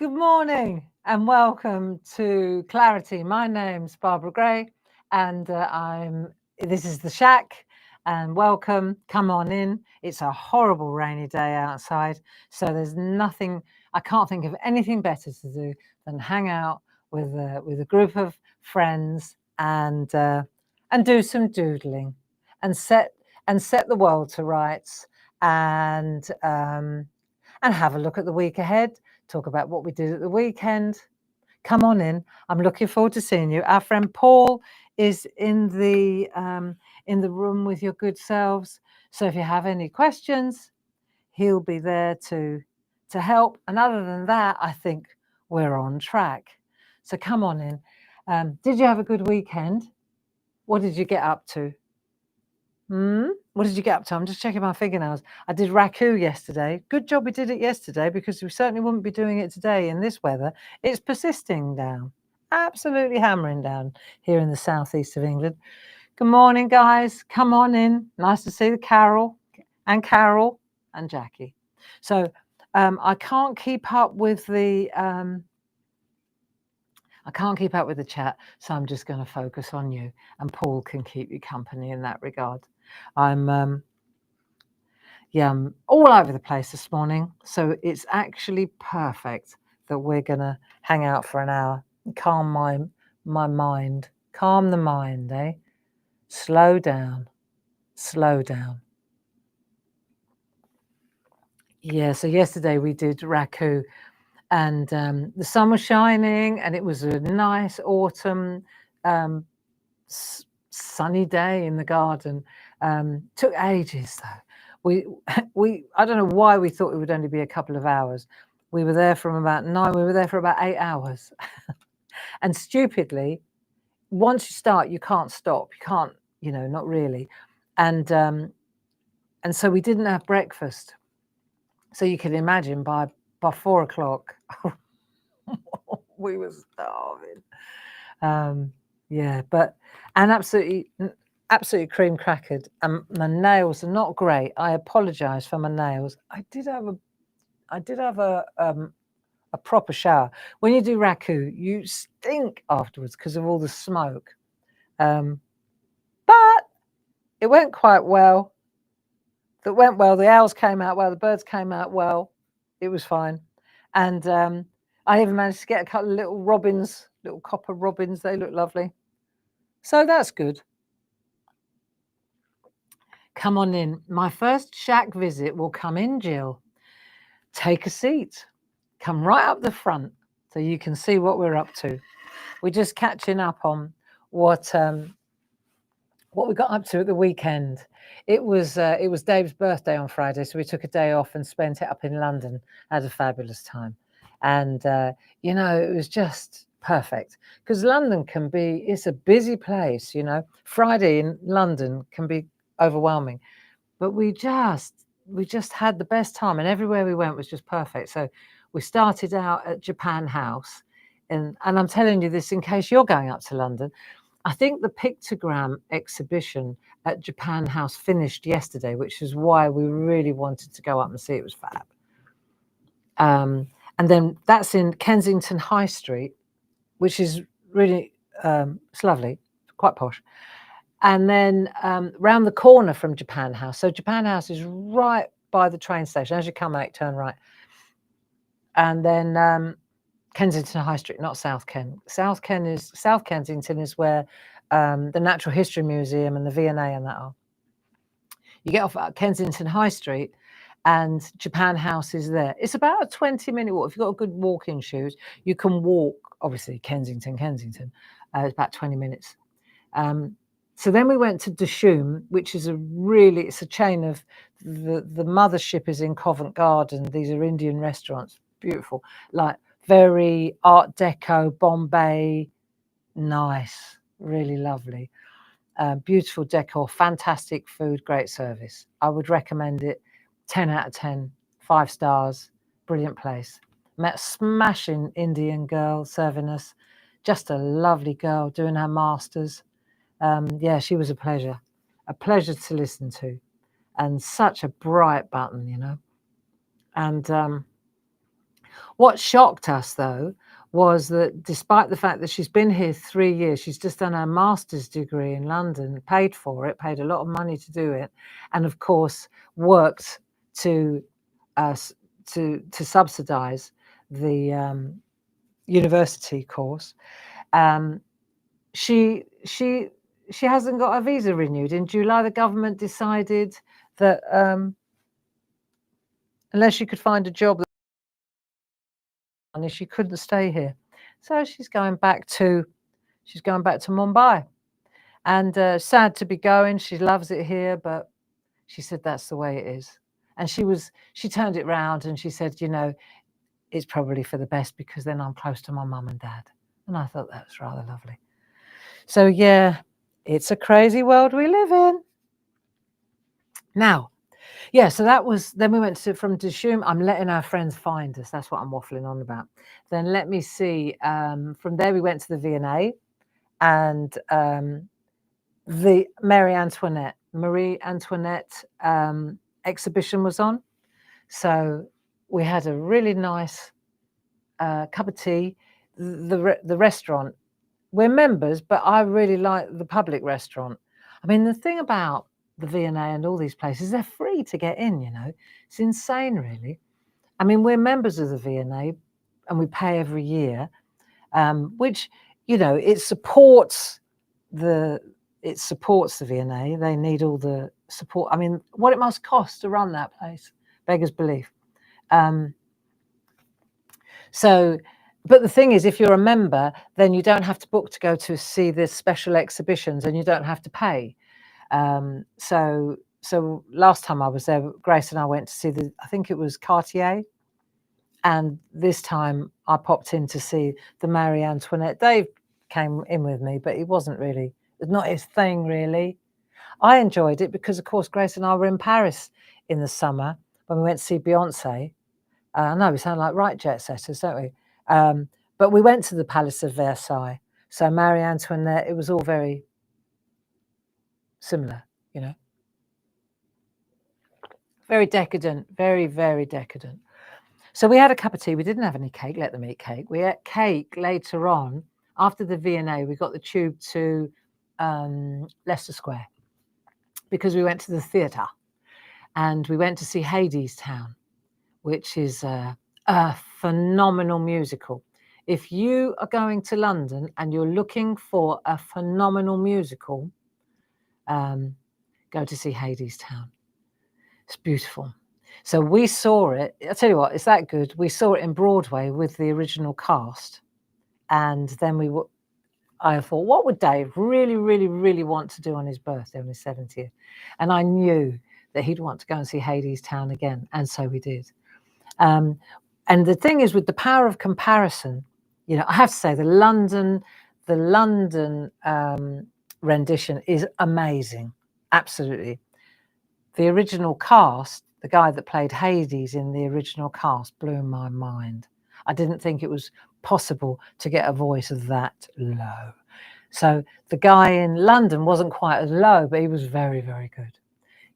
Good morning and welcome to Clarity. My name's Barbara Gray and this is the SHAC and welcome. Come on in. It's a horrible rainy day outside, so there's nothing, I can't think of anything better to do than hang out with a group of friends and do some doodling and set the world to rights and have a look at the week ahead. Talk about what we did at the weekend. Come on in. I'm looking forward to seeing you. Our friend Paul is in the room with your good selves. So if you have any questions, he'll be there to help. And other than that, I think we're on track. So come on in. Did you have a good weekend? What did you get up to? What did you get up to? I'm just checking my fingernails. I did raku yesterday. Good job we did it yesterday because we certainly wouldn't be doing it today in this weather. It's persisting down, absolutely hammering down here in the southeast of England. Good morning, guys. Come on in. Nice to see the Carol and Jackie. So I can't keep up with the chat, so I'm just going to focus on you, and Paul can keep you company in that regard. I'm all over the place this morning, so it's actually perfect that we're going to hang out for an hour and calm my mind, calm the mind, eh? Slow down. Yeah, so yesterday we did raku, and the sun was shining, and it was a nice autumn sunny day in the garden. Took ages though. I don't know why we thought it would only be a couple of hours. We were there from about 9. We were there for about 8 hours. And stupidly, once you start, you can't stop. You can't, not really. And so we didn't have breakfast. So you can imagine by 4 o'clock, we were starving. And absolutely cream crackered. And my nails are not great. I apologise for my nails. I did have a proper shower. When you do raku, you stink afterwards because of all the smoke. But it went quite well. That went well. The owls came out well. The birds came out well. It was fine. And I even managed to get a couple of little robins, little copper robins. They look lovely. So that's good. Come on in. My first SHAC visit will come in, Jill. Take a seat. Come right up the front so you can see what we're up to. We're just catching up on what we got up to at the weekend. It was Dave's birthday on Friday, so we took a day off and spent it up in London. Had a fabulous time. And, it was just perfect because London it's a busy place, Friday in London can be overwhelming, but we just had the best time, and everywhere we went was just perfect. So we started out at Japan House, and I'm telling you this in case you're going up to London. I think the pictogram exhibition at Japan House finished yesterday, which is why we really wanted to go up and see. It was fab. And then that's in Kensington High Street, which is really it's lovely, quite posh. And then round the corner from Japan House. So Japan House is right by the train station. As you come out, turn right. And then Kensington High Street, not South Ken. South Kensington is where the Natural History Museum and the V&A and that are. You get off at Kensington High Street, and Japan House is there. It's about a 20-minute walk. If you've got good walking shoes, you can walk. Obviously, Kensington. It's about 20 minutes. So then we went to Dishoom, which is it's a chain of the mothership is in Covent Garden. These are Indian restaurants, beautiful, like very Art Deco, Bombay, nice, really lovely, beautiful decor, fantastic food, great service. I would recommend it. 10 out of 10, 5 stars, brilliant place. Met a smashing Indian girl serving us, just a lovely girl doing her masters. She was a pleasure to listen to, and such a bright button, And What shocked us, though, was that despite the fact that she's been here 3 years, she's just done her master's degree in London, paid for it, paid a lot of money to do it, and of course worked to subsidise the university course. She hasn't got her visa renewed. In July, the government decided that unless she could find a job, she couldn't stay here. So she's going back to Mumbai. And sad to be going. She loves it here, but she said that's the way it is. And she turned it round and she said, you know, it's probably for the best because then I'm close to my mum and dad. And I thought that was rather lovely. So yeah, it's a crazy world we live in. Now, yeah, so that was, then we went from Dishoom. I'm letting our friends find us. That's what I'm waffling on about. Then let me see. From there, we went to the V&A and the Marie Antoinette exhibition was on. So we had a really nice cup of tea. The restaurant, we're members, but I really like the public restaurant. I mean, the thing about the V&A and all these places, they're free to get in, you know. It's insane, really. I mean, we're members of the V&A and we pay every year, which, you know, it supports the V&A. They need all the support. I mean, what it must cost to run that place, beggars belief. But the thing is, if you're a member, then you don't have to book to go to see the special exhibitions and you don't have to pay. So last time I was there, Grace and I went to see I think it was Cartier. And this time I popped in to see the Marie Antoinette. Dave came in with me, but it wasn't really, it's not his thing really. I enjoyed it because, of course, Grace and I were in Paris in the summer when we went to see Beyonce. I know we sound like right jet setters, don't we? But we went to the Palace of Versailles. So Marie Antoinette, it was all very similar, you know. Very decadent, very, very decadent. So we had a cup of tea. We didn't have any cake. Let them eat cake. We ate cake later on. After the V&A, we got the tube to Leicester Square because we went to the theatre and we went to see Hadestown, which is a phenomenal musical. If you are going to London and you're looking for a phenomenal musical, go to see Hadestown. It's beautiful. So we saw it. I'll tell you what, it's that good. We saw it in Broadway with the original cast. And then I thought, what would Dave really, really, really want to do on his birthday, on his 70th? And I knew that he'd want to go and see Hadestown again. And so we did. And the thing is, with the power of comparison, you know, I have to say the London rendition is amazing. Absolutely. The original cast, the guy that played Hades in the original cast, blew my mind. I didn't think it was possible to get a voice that low. So the guy in London wasn't quite as low, but he was very, very good.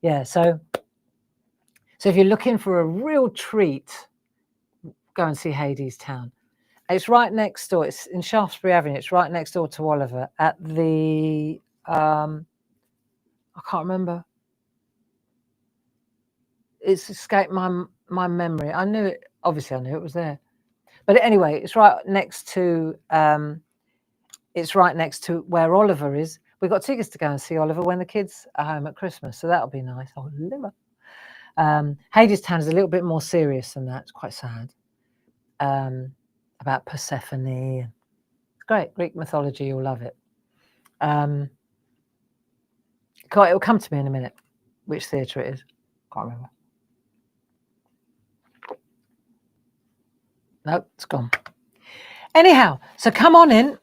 Yeah, so if you're looking for a real treat, go and see Hadestown. It's right next door. It's in Shaftesbury Avenue. It's right next door to Oliver at the, I can't remember. It's escaped my memory. I knew it, obviously I knew it was there. But anyway, it's right next to where Oliver is. We've got tickets to go and see Oliver when the kids are home at Christmas. So that'll be nice. Oliver. Hadestown is a little bit more serious than that. It's quite sad. About Persephone. It's great. Greek mythology, you'll love it. It'll come to me in a minute, which theatre it is. Can't remember. Nope, it's gone. Anyhow, so come on in.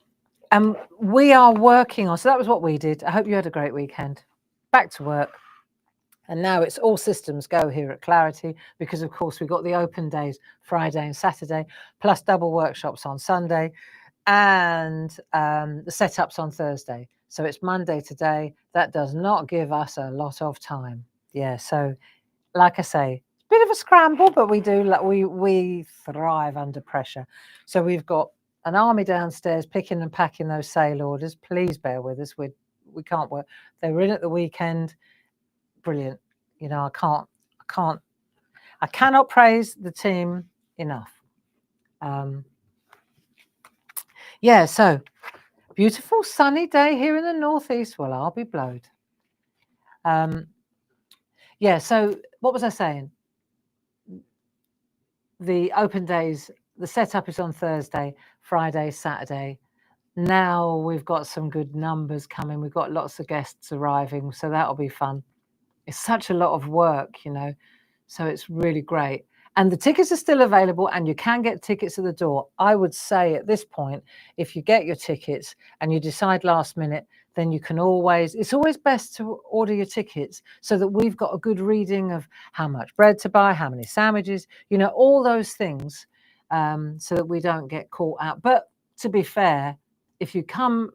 We are working on, so that was what we did. I hope you had a great weekend. Back to work. And now it's all systems go here at Clarity because, of course, we've got the open days, Friday and Saturday, plus double workshops on Sunday and the setups on Thursday. So it's Monday today. That does not give us a lot of time. Yeah, so like I say, bit of a scramble, but we thrive under pressure. So we've got an army downstairs picking and packing those sale orders. Please bear with us. We can't work. They were in at the weekend. Brilliant. You know, I cannot praise the team enough. Yeah, so beautiful sunny day here in the northeast. Well, I'll be blowed. Yeah, so what was I saying? The open days, the setup is on Thursday, Friday, Saturday. Now we've got some good numbers coming. We've got lots of guests arriving, so that'll be fun. It's such a lot of work, you know, so it's really great. And the tickets are still available, and you can get tickets at the door. I would say at this point, if you get your tickets and you decide last minute, then you can it's always best to order your tickets so that we've got a good reading of how much bread to buy, how many sandwiches, you know, all those things, so that we don't get caught out. But to be fair, if you come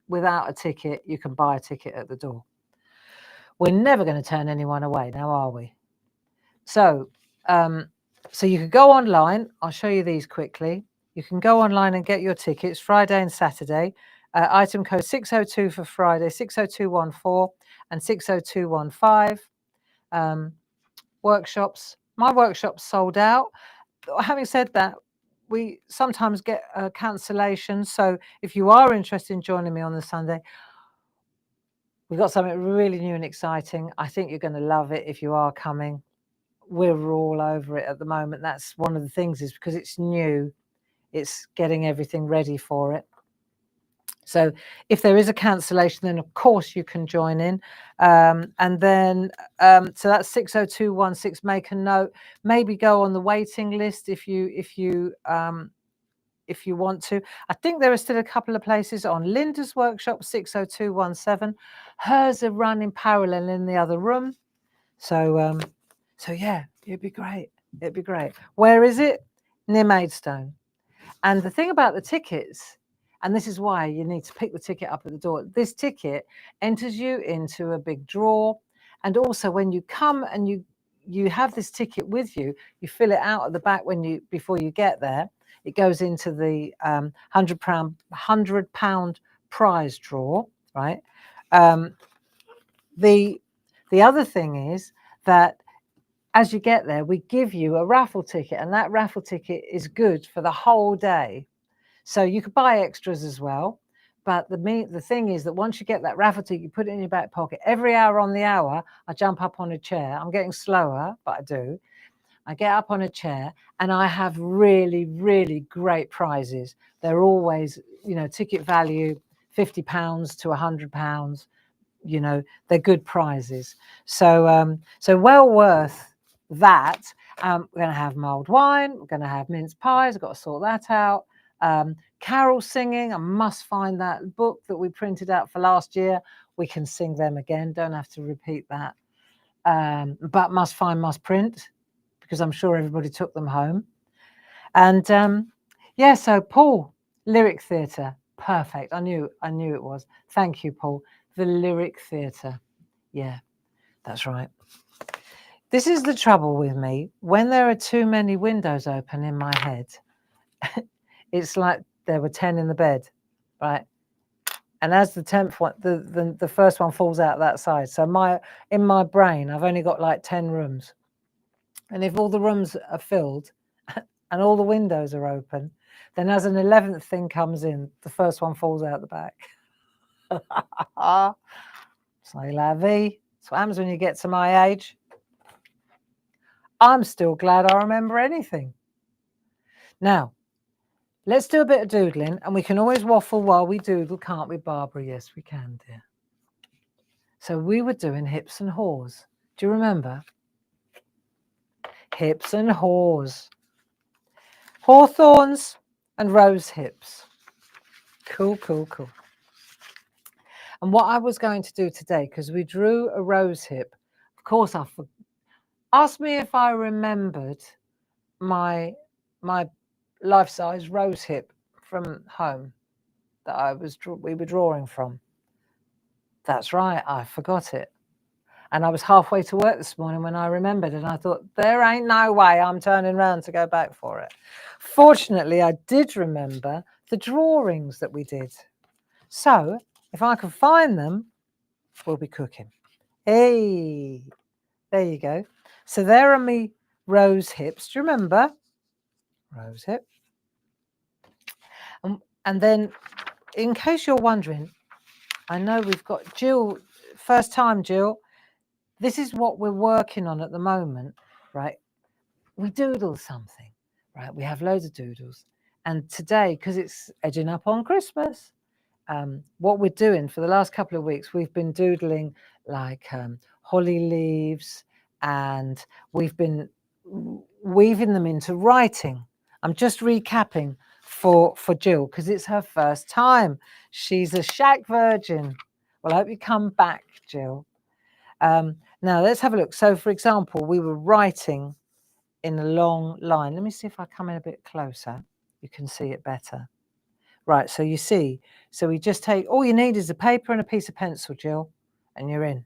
without a ticket, you can buy a ticket at the door. We're never going to turn anyone away, now are we? So, so you can go online. I'll show you these quickly. You can go online and get your tickets Friday and Saturday. Item code 602 for Friday, 60214 and 60215. Workshops. My workshop's sold out. Having said that, we sometimes get cancellations. So if you are interested in joining me on the Sunday, we've got something really new and exciting. I think you're going to love it if you are coming. We're all over it at the moment. That's one of the things, is because it's new, it's getting everything ready for it. So if there is a cancellation, then of course you can join in. And then, so that's 60216. Make a note. Maybe go on the waiting list if you want to. I think there are still a couple of places on Linda's workshop, 60217. Hers are running parallel in the other room. So, so yeah, it'd be great. It'd be great. Where is it? Near Maidstone. And the thing about the tickets, and this is why you need to pick the ticket up at the door. This ticket enters you into a big draw. And also when you come and you have this ticket with you, you fill it out at the back before you get there. It goes into the £100 prize draw, right? The other thing is that as you get there, we give you a raffle ticket, and that raffle ticket is good for the whole day. So you could buy extras as well. But the thing is that once you get that raffle ticket, you put it in your back pocket. Every hour on the hour, I jump up on a chair. I'm getting slower, but I do. I get up on a chair and I have really, really great prizes. They're always, you know, ticket value, £50 to £100. You know, they're good prizes. So, so well worth that. We're going to have mulled wine. We're going to have mince pies. I've got to sort that out. Carol singing. I must find that book that we printed out for last year. We can sing them again. Don't have to repeat that. But must find, must print, because I'm sure everybody took them home. And yeah, so Paul, Lyric Theatre. Perfect. I knew it was. Thank you, Paul. The Lyric Theatre. Yeah, that's right. This is the trouble with me. When there are too many windows open in my head, it's like there were 10 in the bed, right? And as the 10th one, the first one falls out that side. So in my brain, I've only got like 10 rooms. And if all the rooms are filled and all the windows are open, then as an 11th thing comes in, the first one falls out the back. C'est la vie. That's what happens when you get to my age. I'm still glad I remember anything. Now, let's do a bit of doodling, and we can always waffle while we doodle, can't we, Barbara? Yes, we can, dear. So we were doing hips and haws. Do you remember? Hips and haws. Hawthorns and rose hips. Cool, cool, cool. And what I was going to do today, because we drew a rose hip, of course, asked me if I remembered my life-size rose hip from home that we were drawing from. That's right, I forgot it. And I was halfway to work this morning when I remembered, and I thought, there ain't no way I'm turning around to go back for it. Fortunately, I did remember the drawings that we did. So if I can find them, we'll be cooking. Hey, there you go. So there are me rose hips. Do you remember? Rose hip. And then, in case you're wondering, I know we've got Jill, first time, Jill. This is what we're working on at the moment, right? We doodle something, right? We have loads of doodles. And today, because it's edging up on Christmas, what we're doing for the last couple of weeks, we've been doodling like holly leaves, and we've been weaving them into writing. I'm just recapping for Jill because it's her first time. She's a SHAC virgin. Well, I hope you come back, Jill. Now let's have a look. So, for example, we were writing in a long line. Let me see if I come in a bit closer. You can see it better. Right, so you see, so we just take, all you need is a paper and a piece of pencil, Jill, and you're in.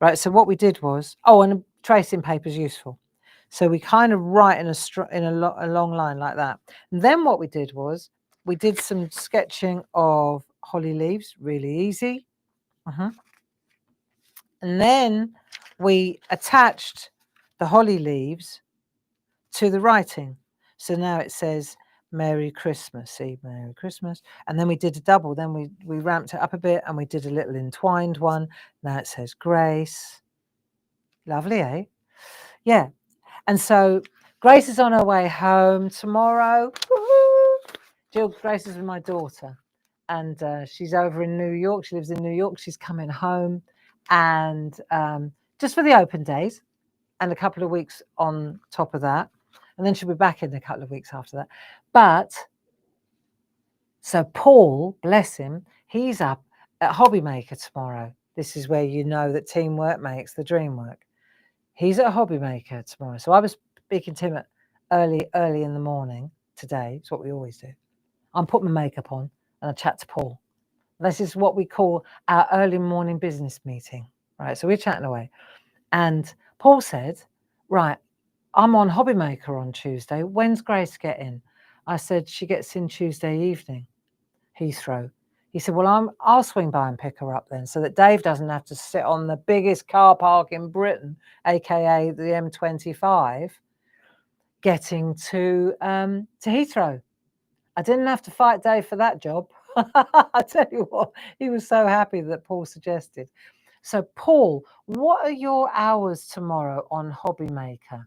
Right, so what we did was, oh, and tracing paper is useful. So we kind of write in a long line like that. And then what we did was, we did some sketching of holly leaves, really easy. And then we attached the holly leaves to the writing. So now it says, Merry Christmas, see, Merry Christmas. And then we did a double, then we ramped it up a bit and we did a little entwined one. Now it says Grace. Lovely, eh? Yeah. And so Grace is on her way home tomorrow. Jill, Grace is with my daughter, and she's over in New York. She lives in New York. She's coming home, and just for the open days and a couple of weeks on top of that. And then she'll be back in a couple of weeks after that. But so Paul, bless him, he's up at Hobbymaker tomorrow. This is where you know that teamwork makes the dream work. He's at Hobbymaker tomorrow. So I was speaking to him at early in the morning today. It's what we always do. I'm putting my makeup on and I chat to Paul. This is what we call our early morning business meeting, right? So we're chatting away. And Paul said, right, I'm on Hobbymaker on Tuesday. When's Grace getting? I said, she gets in Tuesday evening, Heathrow. He said, well, I'll swing by and pick her up then so that Dave doesn't have to sit on the biggest car park in Britain, aka the M25, getting to Heathrow. I didn't have to fight Dave for that job. I tell you what, he was so happy that Paul suggested. So, Paul, what are your hours tomorrow on Hobbymaker?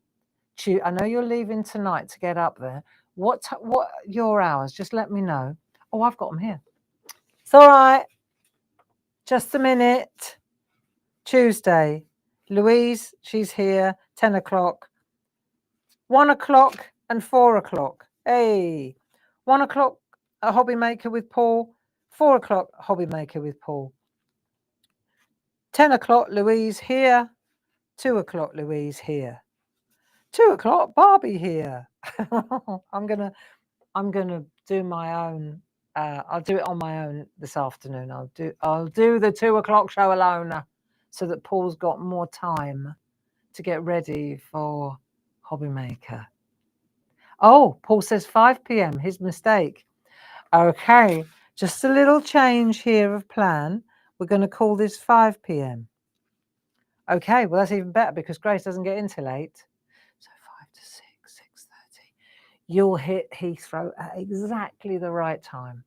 I know you're leaving tonight to get up there. What are your hours? Just let me know. Oh, I've got them here. It's all right. Just a minute. Tuesday. Louise, she's here. 10 o'clock. 1 o'clock and 4 o'clock. Hey. 1 o'clock a Hobbymaker with Paul. 4 o'clock Hobbymaker with Paul. 10 o'clock Louise here. 2 o'clock Louise here. 2 o'clock Barbie here. I'm gonna do my own. I'll do it on my own this afternoon. I'll do the 2 o'clock show alone, so that Paul's got more time to get ready for Hobbymaker. Oh, Paul says 5 p.m. His mistake. Okay, just a little change here of plan. We're going to call this 5 p.m. Okay, well, that's even better because Grace doesn't get in till 8. So 5 to 6, 6:30. You'll hit Heathrow at exactly the right time.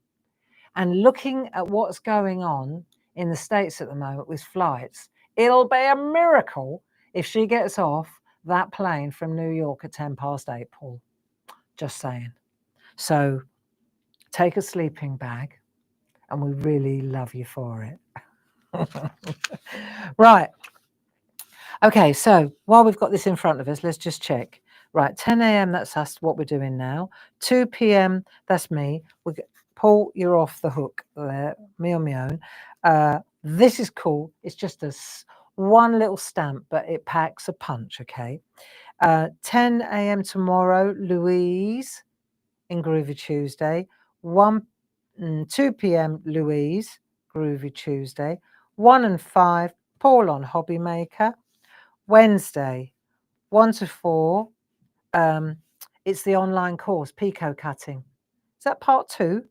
And looking at what's going on in the States at the moment with flights, it'll be a miracle if she gets off that plane from New York at 8:10, Paul. Just saying. So take a sleeping bag, and we really love you for it. Right. Okay, so while we've got this in front of us, let's just check. Right, 10 a.m, that's us, what we're doing now. 2 p.m, that's me. Paul, you're off the hook there, me on my own. This is cool. It's just one little stamp, but it packs a punch, okay? 10 a.m. tomorrow, Louise in Groovy Tuesday. 2 p.m, Louise, Groovy Tuesday. 1 and 5, Paul on Hobby Maker. Wednesday, 1 to 4. It's the online course, Pico Cutting. Is that part 2?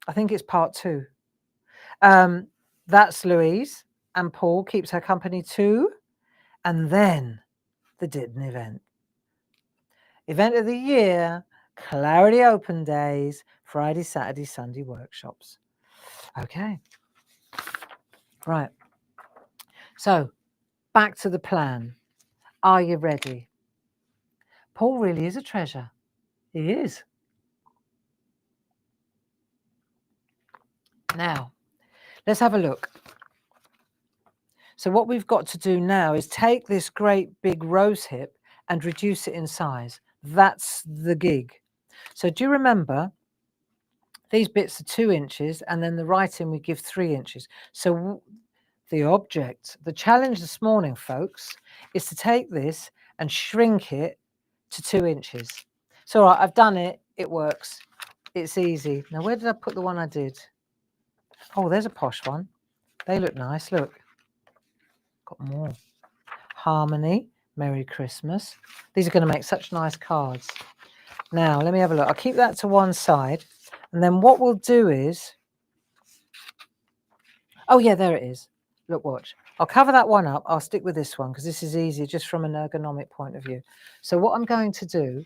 I think it's part 2. That's Louise, and Paul keeps her company too. And then the Didden event. Event of the year, Clarity Open Days, Friday, Saturday, Sunday workshops. Okay. Right. So back to the plan. Are you ready? Paul really is a treasure. He is. Now, let's have a look. So what we've got to do now is take this great big rose hip and reduce it in size. That's the gig. So do you remember these bits are 2 inches and then the writing we give 3 inches. So the object, the challenge this morning, folks, is to take this and shrink it to 2 inches. So all right, I've done it. It works. It's easy. Now, where did I put the one I did? Oh, there's a posh one. They look nice. Look. Got more. Harmony. Merry Christmas. These are going to make such nice cards. Now, let me have a look. I'll keep that to one side. And then what we'll do is... Oh, yeah, there it is. Look, watch. I'll cover that one up. I'll stick with this one because this is easy just from an ergonomic point of view. So what I'm going to do,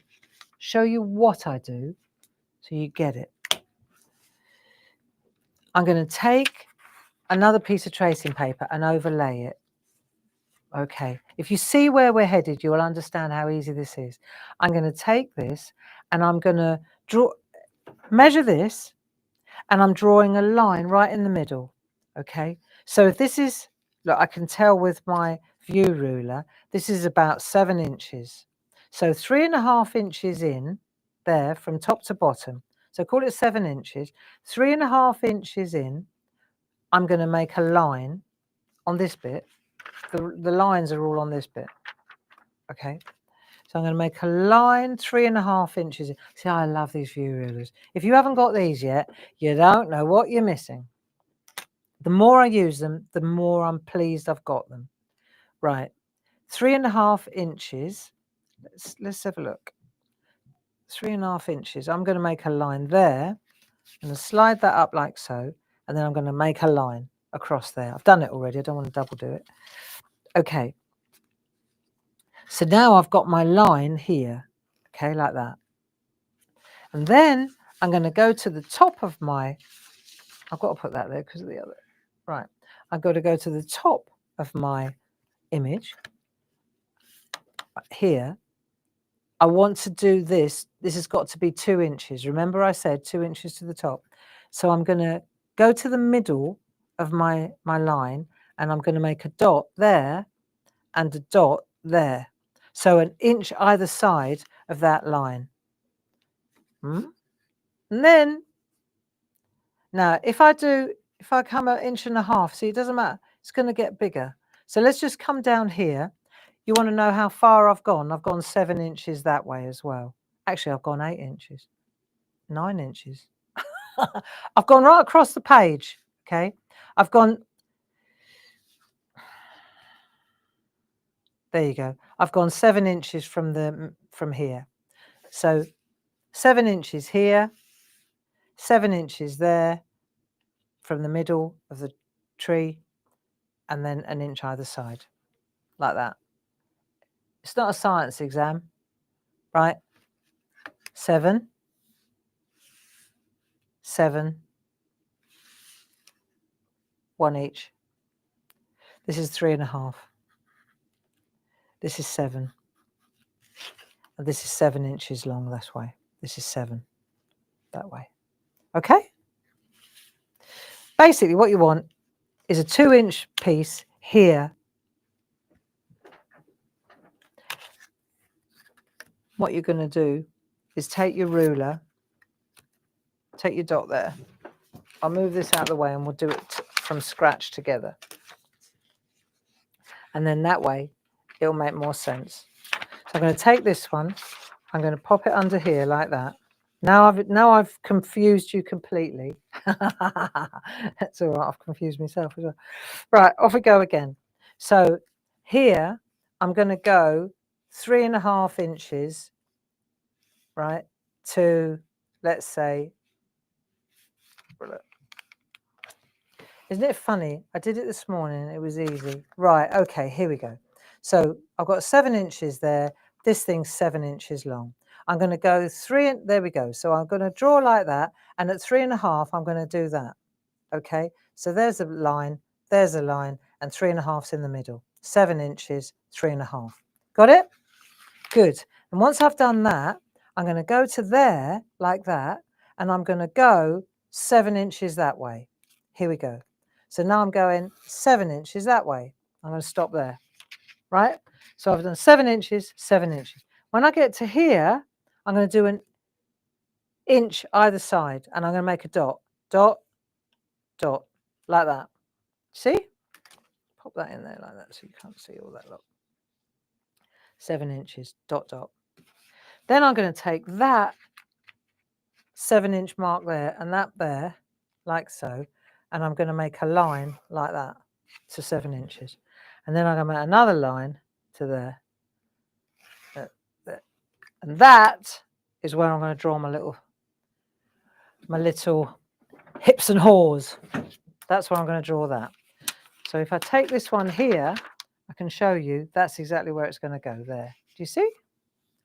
show you what I do so you get it. I'm going to take another piece of tracing paper and overlay it. Okay, if you see where we're headed, you will understand how easy this is. I'm going to take this and I'm going to measure this, and I'm drawing a line right in the middle. Okay, so if this is, look, I can tell with my view ruler, this is about 7 inches. So 3.5 inches in there from top to bottom. So call it 7 inches. 3.5 inches in, I'm going to make a line on this bit. The lines are all on this bit. Okay, so I'm going to make a line 3.5 inches. See, I love these view rulers. If you haven't got these yet, you don't know what you're missing. The more I use them, the more I'm pleased I've got them. Right, 3.5 inches. Let's have a look. 3.5 inches. I'm going to make a line there. I'm going to slide that up like so, and then I'm going to make a line across there. I've done it already. I don't want to double do it. Okay. So now I've got my line here, okay, like that. And then I'm going to go to the top of my, I've got to put that there because of the other, right. I've got to go to the top of my image here. I want to do this. This has got to be 2 inches. Remember I said 2 inches to the top. So I'm going to go to the middle of my line, and I'm going to make a dot there and a dot there. So 1 inch either side of that line. And then, now if I come 1.5 inches, see, it doesn't matter. It's going to get bigger. So let's just come down here. You want to know how far I've gone? I've gone 7 inches that way as well. Actually, I've gone 8 inches, 9 inches. I've gone right across the page. Okay, I've gone. There you go. I've gone 7 inches from here. So 7 inches here, 7 inches there from the middle of the tree, and then 1 inch either side, like that. It's not a science exam, right? 7, 7, 1 each. This is 3.5. This is 7. And this is 7 inches long this way. This is 7 that way. Okay? Basically, what you want is a 2-inch piece here. What you're going to do is take your ruler, take your dot there. I'll move this out of the way and we'll do it from scratch together. And then that way, it'll make more sense. So I'm going to take this one. I'm going to pop it under here like that. Now I've confused you completely. That's all right. I've confused myself as well. Right, off we go again. So here I'm going to go 3.5 inches, right, to, let's say, isn't it funny? I did it this morning. It was easy. Right. Okay. Here we go. So I've got 7 inches there. This thing's 7 inches long. I'm going to go 3. There we go. So I'm going to draw like that. And at 3.5, I'm going to do that. Okay. So there's a line. There's a line. And 3.5's in the middle. 7 inches, 3.5. Got it? Good. And once I've done that, I'm going to go to there like that. And I'm going to go 7 inches that way. Here we go. So now I'm going 7 inches that way. I'm going to stop there, right? So I've done 7 inches, 7 inches. When I get to here, I'm going to do an inch either side, and I'm going to make a dot, dot, dot, like that. See? Pop that in there like that so you can't see all that. Look. 7 inches, dot, dot. Then I'm going to take that 7-inch mark there and that there, like so, and I'm going to make a line like that to 7 inches. And then I'm going to make another line to there. And that is where I'm going to draw my little hips and haws. That's where I'm going to draw that. So if I take this one here, I can show you that's exactly where it's going to go there. Do you see?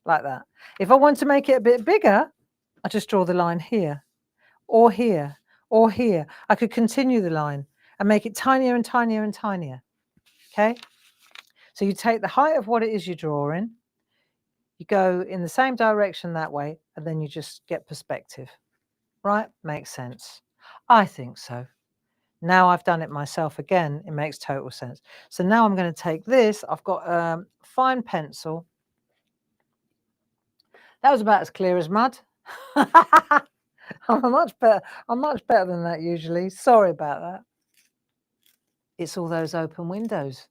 Like that. If I want to make it a bit bigger, I just draw the line here, or here, or here. I could continue the line and make it tinier and tinier and tinier. Okay? So you take the height of what it is you're drawing, you go in the same direction that way, and then you just get perspective. Right? Makes sense. I think so. Now I've done it myself again, it makes total sense. So now I'm going to take this. I've got a fine pencil. That was about as clear as mud. I'm much better than that usually. Sorry about that. It's all those open windows.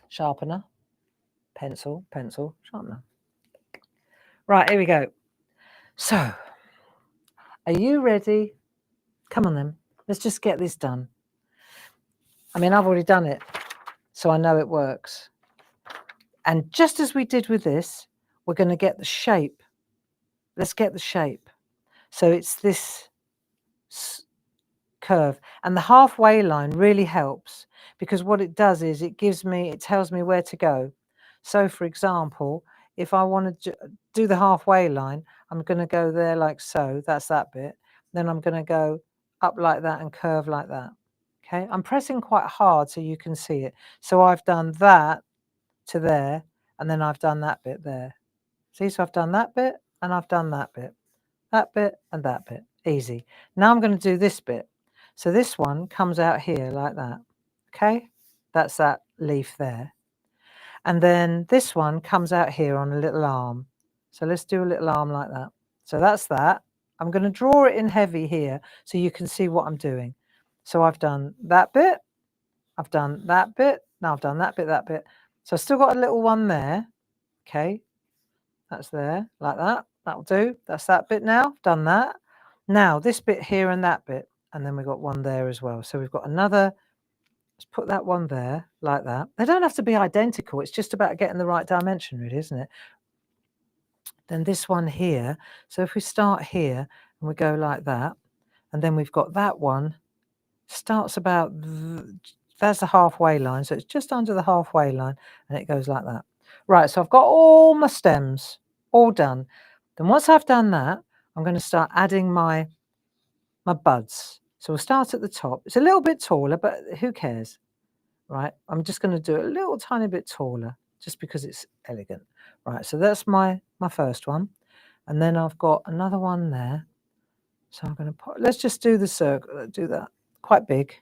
Sharpener, pencil, sharpener. Right, here we go. So, are you ready? Come on then. Let's just get this done. I mean, I've already done it, so I know it works. And just as we did with this, we're going to get the shape. Let's get the shape. So it's this curve. And the halfway line really helps because what it does is it tells me where to go. So for example, if I want to do the halfway line, I'm going to go there like so. That's that bit. Then I'm going to go up like that and curve like that. Okay. I'm pressing quite hard so you can see it. So I've done that to there, and then I've done that bit there. See, so I've done that bit and I've done that bit and that bit. Easy. Now I'm going to do this bit. So this one comes out here like that. Okay, that's that leaf there. And then this one comes out here on a little arm. So let's do a little arm like that. So that's that. I'm going to draw it in heavy here so you can see what I'm doing. So I've done that bit. I've done that bit. Now I've done that bit, that bit. So I've still got a little one there. Okay, that's there, like that. That'll do. That's that bit now. Done that. Now this bit here and that bit. And then we've got one there as well. So we've got another. Let's put that one there, like that. They don't have to be identical. It's just about getting the right dimension, really, isn't it? Then this one here. So if we start here and we go like that, and then we've got that one. Starts about, that's the halfway line. So it's just under the halfway line and it goes like that. Right, so I've got all my stems all done. Then once I've done that, I'm going to start adding my buds. So we'll start at the top. It's a little bit taller, but who cares, right? I'm just going to do it a little tiny bit taller just because it's elegant. Right, so that's my first one. And then I've got another one there. So I'm going to put, let's just do the circle, do that. Quite big.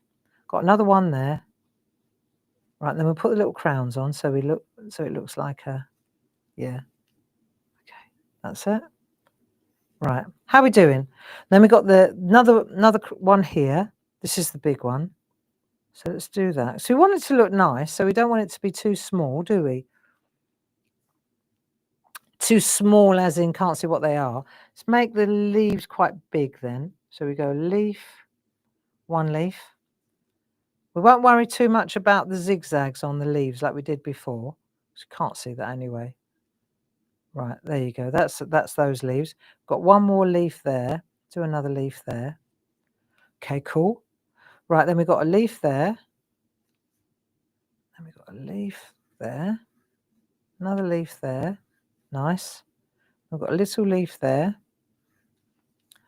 Got another one there. Right, then we'll put the little crowns on so it looks like a, yeah. Okay, that's it. Right, how are we doing? Then we got another one here. This is the big one. So let's do that. So we want it to look nice, so we don't want it to be too small, do we? Too small as in can't see what they are. Let's make the leaves quite big then. So we go leaf, one leaf. We won't worry too much about the zigzags on the leaves like we did before. You can't see that anyway. Right, there you go. That's those leaves. Got one more leaf there. Do another leaf there. Okay, cool. Right, then we've got a leaf there. Then we've got a leaf there. Another leaf there. Nice. We've got a little leaf there.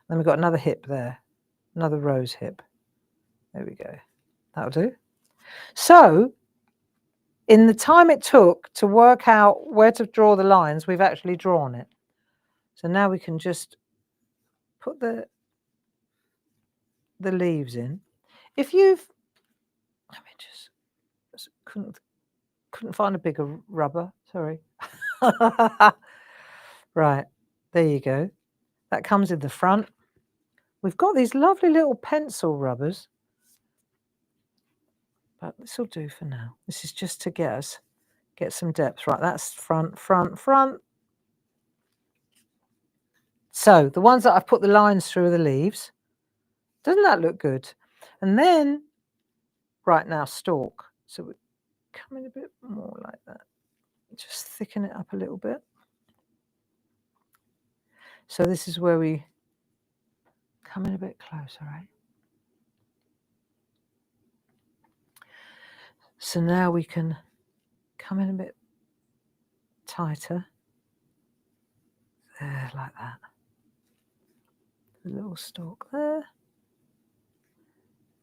Then we've got another hip there. Another rose hip. There we go. That'll do. So, in the time it took to work out where to draw the lines, we've actually drawn it. So now we can just put the leaves in. If you've, let me just couldn't find a bigger rubber, sorry. Right, there you go. That comes in the front. We've got these lovely little pencil rubbers, but this will do for now. This is just to get some depth. Right, that's front, front, front. So the ones that I've put the lines through are the leaves. Doesn't that look good? And then, right now, stalk. So we come in a bit more like that. Just thicken it up a little bit. So this is where we come in a bit closer, right? So now we can come in a bit tighter. There, like that. A little stalk there.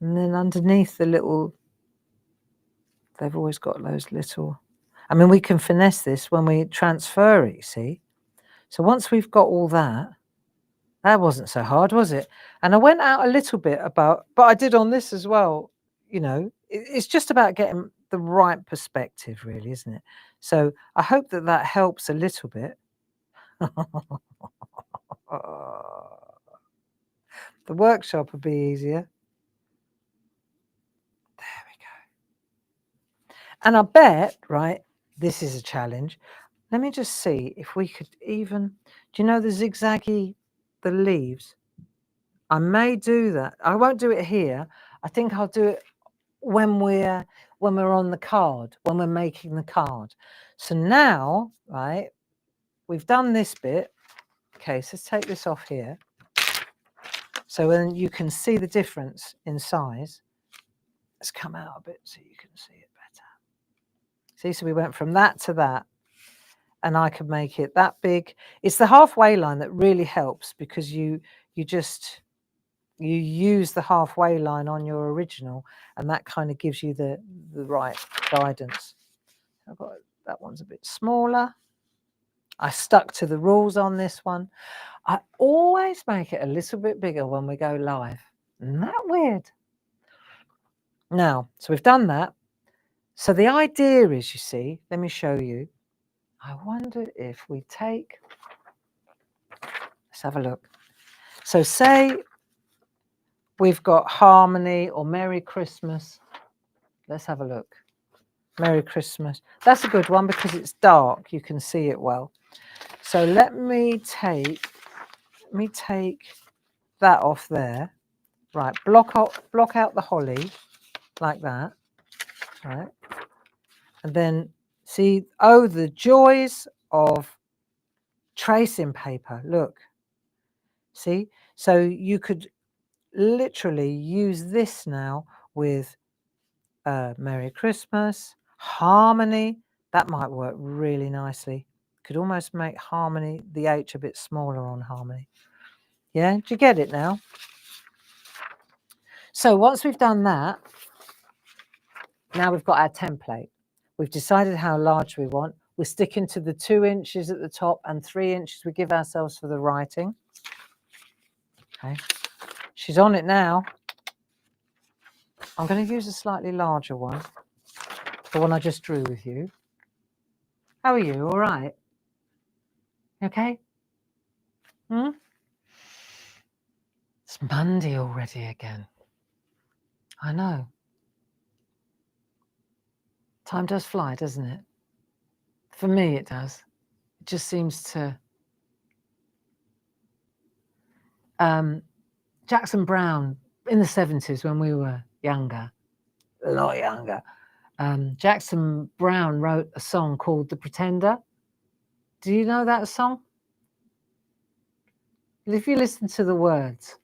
And then underneath the little, they've always got those little, I mean, we can finesse this when we transfer it, you see. So once we've got all that, that wasn't so hard, was it? And I went out a little bit about, but I did on this as well, you know, it's just about getting the right perspective, really, isn't it? So I hope that that helps a little bit. The workshop would be easier. There we go. And I bet, right, this is a challenge. Let me just see if we could even, do you know the zigzaggy, the leaves? I may do that. I won't do it here. I think I'll do it when we're on the card, when we're making the card. So now, right, we've done this bit. Okay, so let's take this off here. So then you can see the difference in size. Let's come out a bit so you can see it better. See, so we went from that to that, and I could make it that big. It's the halfway line that really helps, because you use the halfway line on your original, and that kind of gives you the right guidance. I've got, that one's a bit smaller. I stuck to the rules on this one. I always make it a little bit bigger when we go live. Isn't that weird? Now, so we've done that. So the idea is, you see, let me show you. I wonder if we take, let's have a look. So say we've got Harmony or Merry Christmas. Let's have a look. Merry Christmas. That's a good one because it's dark. You can see it well. So let me take that off there. Right, block out the holly like that. Right. And then see, oh, the joys of tracing paper. Look. See? So you could literally use this now with Merry Christmas, Harmony. That might work really nicely. Could almost make Harmony, the H, a bit smaller on Harmony. Yeah, do you get it now? So once we've done that, now we've got our template. We've decided how large we want. We're sticking to the 2 inches at the top and 3 inches we give ourselves for the writing. Okay, she's on it now. I'm going to use a slightly larger one, the one I just drew with you. How are you? All right? Okay? It's Monday already again. I know. Time does fly, doesn't it? For me, it does. It just seems to... Jackson Browne, in the 70s when we were younger, a lot younger. Jackson Browne wrote a song called The Pretender. Do you know that song? If you listen to the words,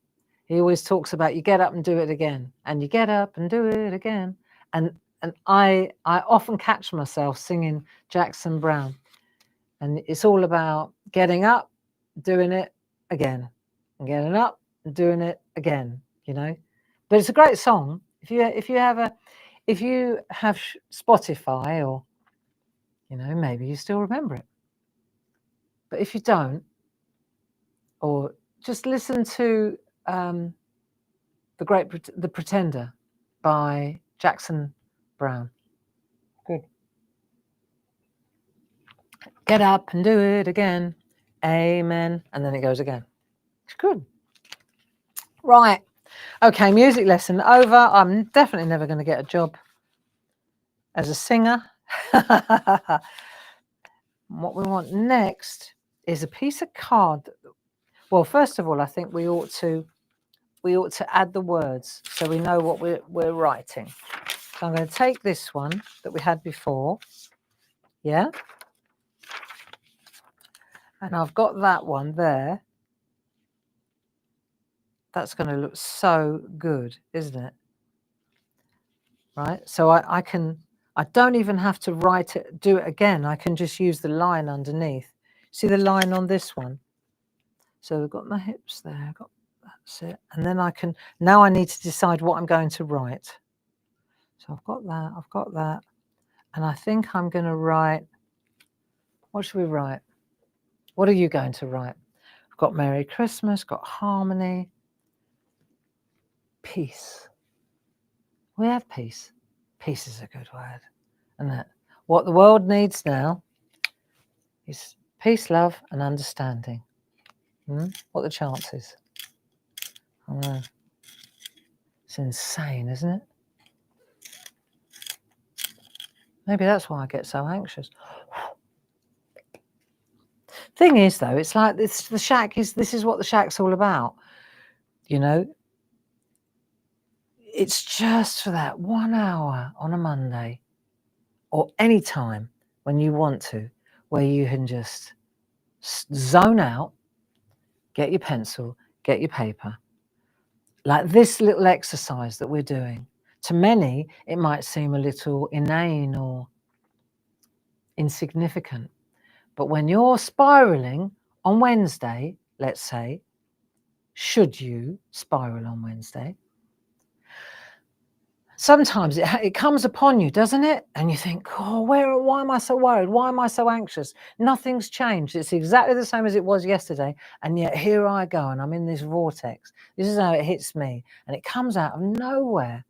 he always talks about you get up and do it again, and you get up and do it again. And I often catch myself singing Jackson Browne, and it's all about getting up, doing it again, and getting up and doing it again. You know, but it's a great song. If you have Spotify, or maybe you still remember it, but if you don't, or just listen to The Pretender by Jackson Browne. Good. Get up and do it again. Amen. And then it goes again. It's good. Right. Okay, music lesson over. I'm definitely never going to get a job as a singer. What we want next is a piece of card. Well, first of all, I think we ought to add the words so we know what we're writing. So I'm going to take this one that we had before. Yeah. And I've got that one there. That's going to look so good, isn't it? Right. So I don't even have to do it again. I can just use the line underneath. See the line on this one? So I've got my hips there. That's it. And then now I need to decide what I'm going to write. So I've got that. And I think I'm going to write, what should we write? What are you going to write? I've got Merry Christmas, got harmony, peace. We have peace. Peace is a good word. And that what the world needs now is peace, love, and understanding. What are the chances? I know. It's insane, isn't it? Maybe that's why I get so anxious. Thing is, though, it's like this is what the SHAC's all about. It's just for that 1 hour on a Monday, or any time when you want to, where you can just zone out, get your pencil, get your paper. Like this little exercise that we're doing. To many, it might seem a little inane or insignificant. But when you're spiraling on Wednesday, let's say, should you spiral on Wednesday, sometimes it comes upon you, doesn't it? And you think, oh, why am I so worried? Why am I so anxious? Nothing's changed. It's exactly the same as it was yesterday. And yet here I go, and I'm in this vortex. This is how it hits me. And it comes out of nowhere.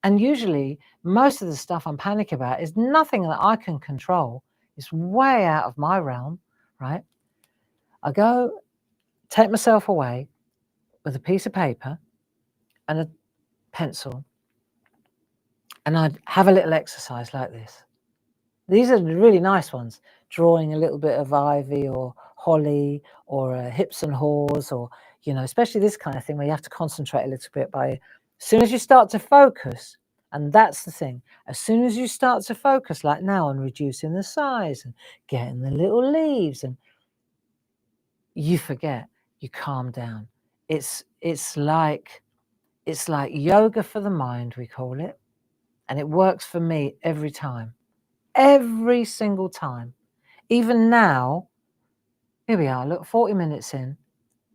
And usually most of the stuff I'm panicking about is nothing that I can control. It's way out of my realm, right? I go take myself away with a piece of paper and a pencil, and I'd have a little exercise like this. These are the really nice ones, drawing a little bit of ivy or holly or hips and haws, or, especially this kind of thing where you have to concentrate a little bit. As soon as you start to focus, and that's the thing, as soon as you start to focus, like now, on reducing the size and getting the little leaves, and you forget, you calm down. It's like yoga for the mind, we call it. And it works for me every time. Every single time. Even now, here we are, look, 40 minutes in.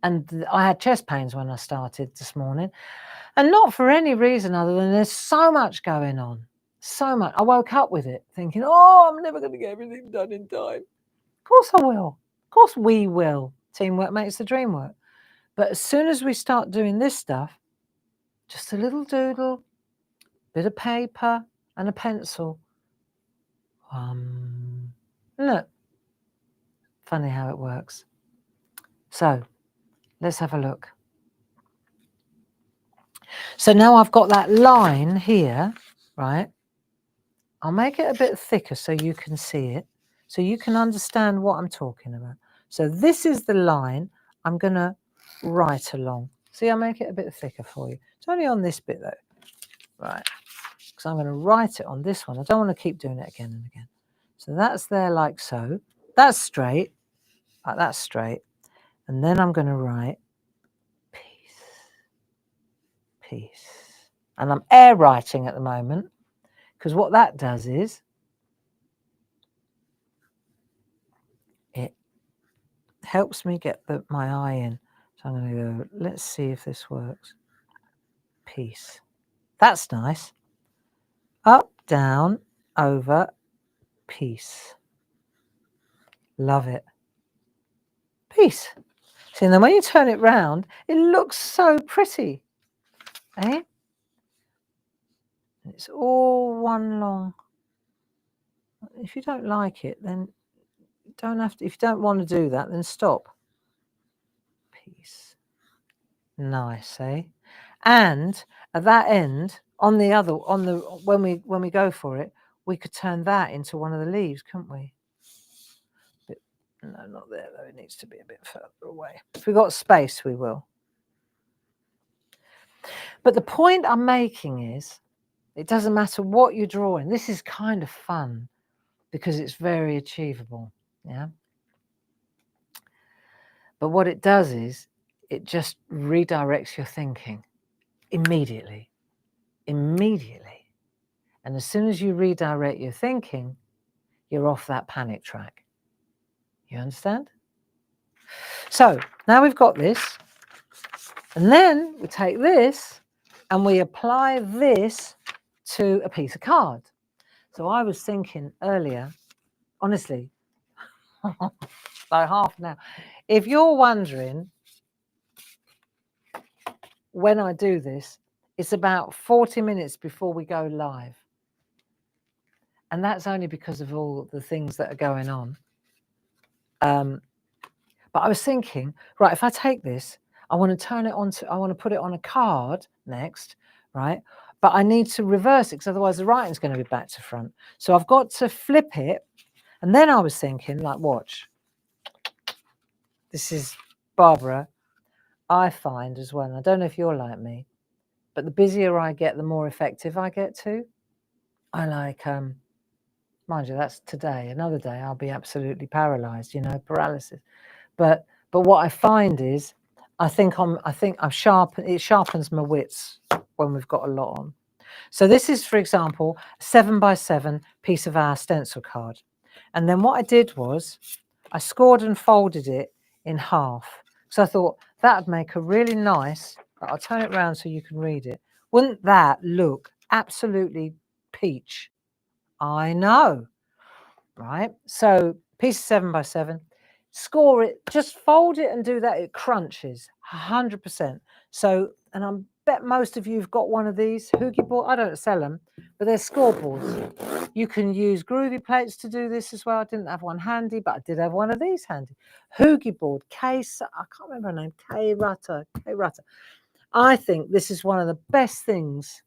And I had chest pains when I started this morning. And not for any reason other than there's so much going on. So much. I woke up with it thinking, oh, I'm never going to get everything done in time. Of course I will. Of course we will. Teamwork makes the dream work. But as soon as we start doing this stuff, just a little doodle, bit of paper and a pencil. Look, funny how it works. So let's have a look. So now I've got that line here, right? I'll make it a bit thicker so you can see it, so you can understand what I'm talking about. So this is the line I'm going to write along. See, I'll make it a bit thicker for you. It's only on this bit though. Right. because I'm going to write it on this one. I don't want to keep doing it again and again. So that's there like so. That's straight. Like that's straight. And then I'm going to write peace. Peace. And I'm air writing at the moment, because what that does is it helps me get my eye in. So I'm going to go, let's see if this works. Peace. That's nice. Up, down, over, peace. Love it. Peace. See, and then when you turn it round, it looks so pretty. Eh? It's all one long. If you don't like it, then you don't have to. If you don't want to do that, then stop. Peace. Nice, eh? And at that end, on the when we go for it, we could turn that into one of the leaves, couldn't we? No, not there though. It needs to be a bit further away. If we've got space, we will. But the point I'm making is, it doesn't matter what you're drawing. This is kind of fun because it's very achievable. Yeah. But what it does is it just redirects your thinking immediately. Immediately. And as soon as you redirect your thinking, you're off that panic track. You understand? So now we've got this. And then we take this and we apply this to a piece of card. So I was thinking earlier, honestly, like half an hour. If you're wondering when I do this, it's about 40 minutes before we go live. And that's only because of all the things that are going on. But I was thinking, right, if I take this, I want to turn it onto, I want to put it on a card next, right? But I need to reverse it because otherwise the writing's going to be back to front. So I've got to flip it. And then I was thinking, like, watch. This is Barbara. I find as well, and I don't know if you're like me, but the busier I get, the more effective I get too. I like, mind you, that's today. Another day I'll be absolutely paralyzed, paralysis. But what I find is, I think I'm sharp. It sharpens my wits when we've got a lot on. So this is, for example, a 7x7 piece of our stencil card. And then what I did was I scored and folded it in half. So I thought that would make a really nice, I'll turn it around so you can read it. Wouldn't that look absolutely peach? I know, right? So piece of 7x7, score it, just fold it and do that. It crunches 100%. So, and I bet most of you have got one of these hoogie board. I don't sell them, but they're scoreboards. You can use groovy plates to do this as well. I didn't have one handy, but I did have one of these handy. Hoogie board, I can't remember her name, Kay Rutter. I think this is one of the best things.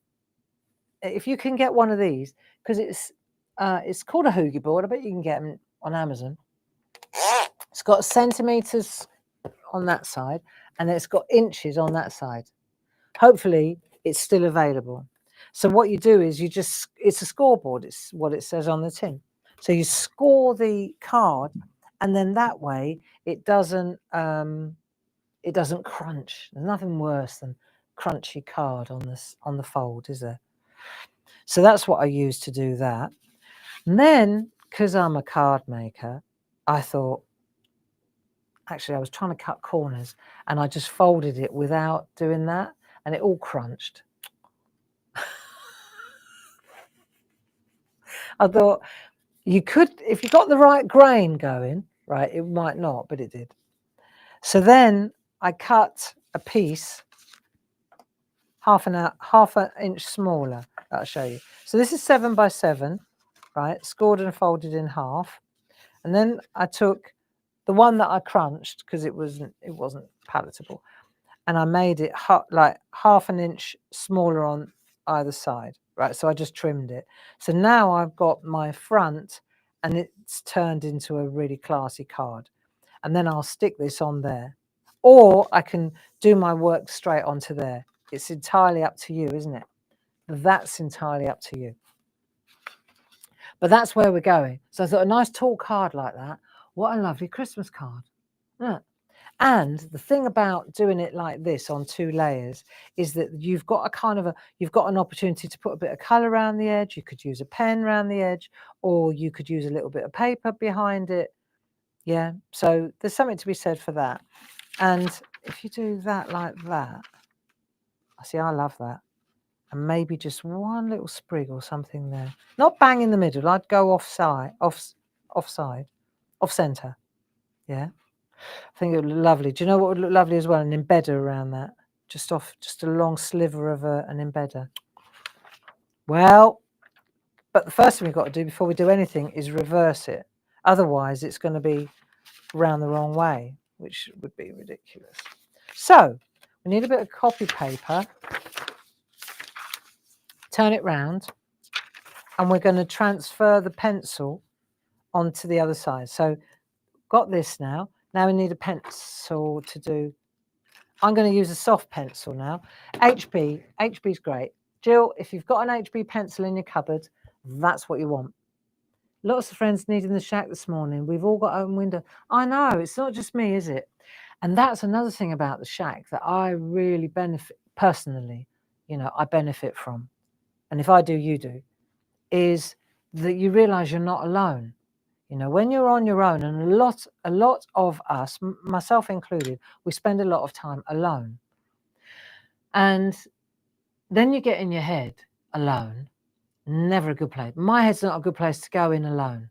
If you can get one of these, because it's called a hoogie board. I bet you can get them on Amazon. It's got centimeters on that side, and it's got inches on that side. Hopefully, it's still available. So what you do is it's a scoreboard. It's what it says on the tin. So you score the card, and then that way it doesn't crunch. There's nothing worse than crunchy card on the fold, is there? So that's what I use to do that. And then, because I'm a card maker, I thought, actually, I was trying to cut corners and I just folded it without doing that, and it all crunched. I thought you could, if you got the right grain going, right, it might not, but it did. So then I cut a piece half an inch smaller. I'll show you. So this is 7x7, right, scored and folded in half. And then I took the one that I crunched because it wasn't palatable, and I made it like half an inch smaller on either side, right? So I just trimmed it. So now I've got my front, and it's turned into a really classy card. And then I'll stick this on there, or I can do my work straight onto there. It's entirely up to you, isn't it? That's entirely up to you. But that's where we're going. So I thought a nice tall card like that. What a lovely Christmas card. Yeah. And the thing about doing it like this on 2 layers is that you've got you've got an opportunity to put a bit of colour around the edge. You could use a pen around the edge, or you could use a little bit of paper behind it. Yeah. So there's something to be said for that. And if you do that like that, see, I love that. And maybe just one little sprig or something there. Not bang in the middle. I'd go offside, off centre. Yeah. I think it would look lovely. Do you know what would look lovely as well? An embedder around that. Just a long sliver of an embedder. Well, but the first thing we've got to do before we do anything is reverse it. Otherwise, it's going to be round the wrong way, which would be ridiculous. So we need a bit of copy paper. Turn it round, and we're going to transfer the pencil onto the other side. So got this now. Now we need a pencil to do. I'm going to use a soft pencil now. HB's great. Jill, if you've got an HB pencil in your cupboard, that's what you want. Lots of friends needing the SHAC this morning. We've all got open window. I know, it's not just me, is it? And that's another thing about the SHAC that I really benefit, personally, I benefit from. And if I do, you do, is that you realise you're not alone. When you're on your own, and a lot of us, myself included, we spend a lot of time alone. And then you get in your head alone. Never a good place. My head's not a good place to go in alone.